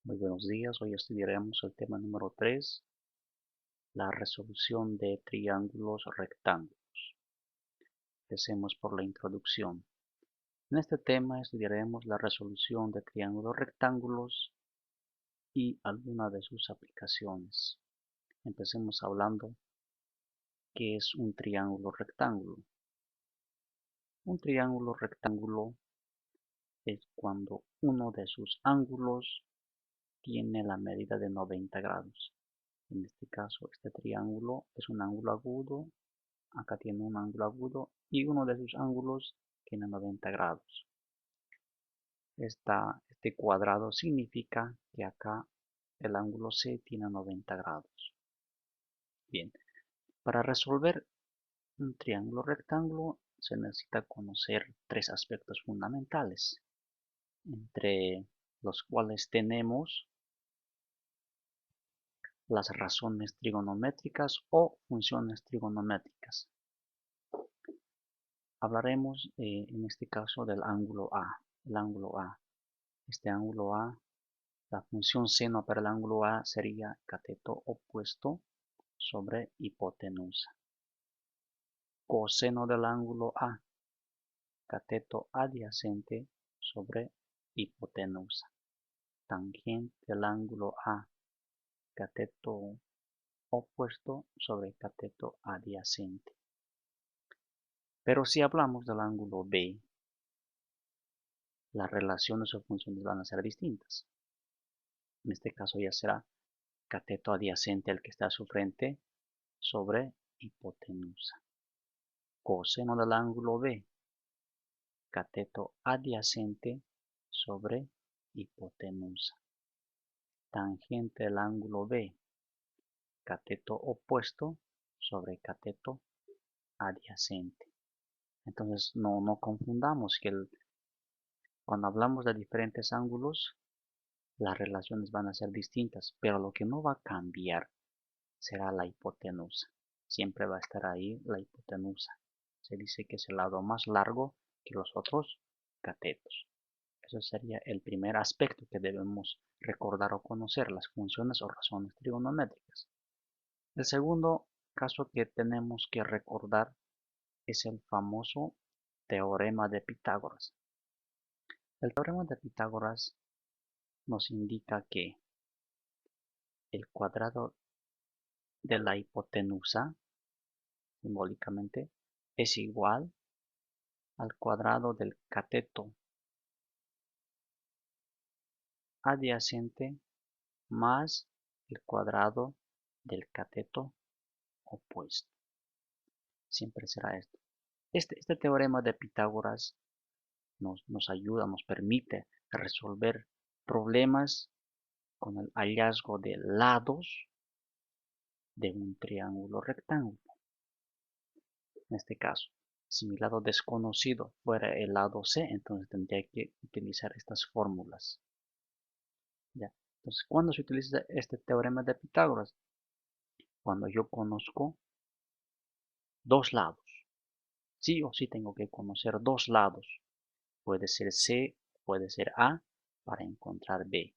Muy buenos días, hoy estudiaremos el tema número 3, la resolución de triángulos rectángulos. Empecemos por la introducción. En este tema estudiaremos la resolución de triángulos rectángulos y algunas de sus aplicaciones. Empecemos hablando qué es un triángulo rectángulo. Un triángulo rectángulo es cuando uno de sus ángulos tiene la medida de 90 grados. En este caso, este triángulo es un ángulo agudo. Acá tiene un ángulo agudo y uno de sus ángulos tiene 90 grados. Este cuadrado significa que acá el ángulo C tiene 90 grados. Bien, para resolver un triángulo rectángulo se necesita conocer tres aspectos fundamentales, entre los cuales tenemos las razones trigonométricas o funciones trigonométricas. Hablaremos en este caso del ángulo A. El ángulo A. Este ángulo A, la función seno para el ángulo A sería cateto opuesto sobre hipotenusa. Coseno del ángulo A, cateto adyacente sobre hipotenusa. Tangente del ángulo A, cateto opuesto sobre cateto adyacente. Pero si hablamos del ángulo B, las relaciones o funciones van a ser distintas. En este caso ya será cateto adyacente al que está a su frente sobre hipotenusa. Coseno del ángulo B, cateto adyacente sobre hipotenusa. Tangente del ángulo B, cateto opuesto sobre cateto adyacente. Entonces no confundamos que cuando hablamos de diferentes ángulos, las relaciones van a ser distintas, pero lo que no va a cambiar será la hipotenusa. Siempre va a estar ahí la hipotenusa. Se dice que es el lado más largo que los otros catetos. Eso sería el primer aspecto que debemos recordar o conocer, las funciones o razones trigonométricas. El segundo caso que tenemos que recordar es el famoso teorema de Pitágoras. El teorema de Pitágoras nos indica que el cuadrado de la hipotenusa, simbólicamente, es igual al cuadrado del cateto adyacente más el cuadrado del cateto opuesto. Siempre será esto. Este teorema de Pitágoras nos ayuda, nos permite resolver problemas con el hallazgo de lados de un triángulo rectángulo. En este caso, si mi lado desconocido fuera el lado C, entonces tendría que utilizar estas fórmulas. ¿Ya? Entonces, ¿cuándo se utiliza este teorema de Pitágoras? Cuando yo conozco dos lados. Sí o sí tengo que conocer dos lados. Puede ser C, puede ser A, para encontrar B.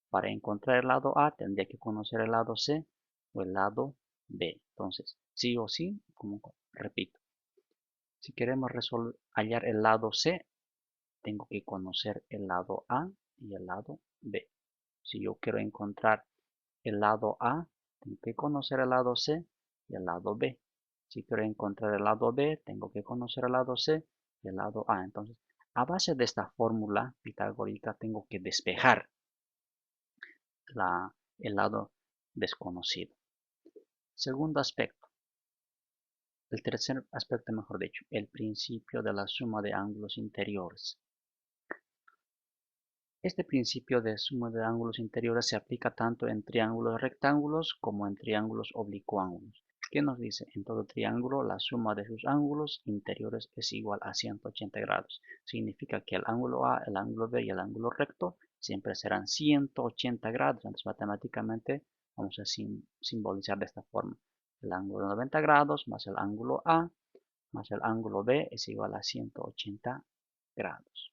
Para encontrar el lado A tendría que conocer el lado C o el lado B. Entonces, sí o sí, como repito, si queremos hallar el lado C, tengo que conocer el lado A y el lado B. Si yo quiero encontrar el lado A, tengo que conocer el lado C y el lado B. Si quiero encontrar el lado B, tengo que conocer el lado C y el lado A. Entonces, a base de esta fórmula pitagórica, tengo que despejar el lado desconocido. Segundo aspecto, el tercer aspecto, mejor dicho, el principio de la suma de ángulos interiores. Este principio de suma de ángulos interiores se aplica tanto en triángulos rectángulos como en triángulos oblicuángulos. ¿Qué nos dice? En todo triángulo la suma de sus ángulos interiores es igual a 180 grados. Significa que el ángulo A, el ángulo B y el ángulo recto siempre serán 180 grados. Entonces matemáticamente vamos a simbolizar de esta forma. El ángulo de 90 grados más el ángulo A más el ángulo B es igual a 180 grados.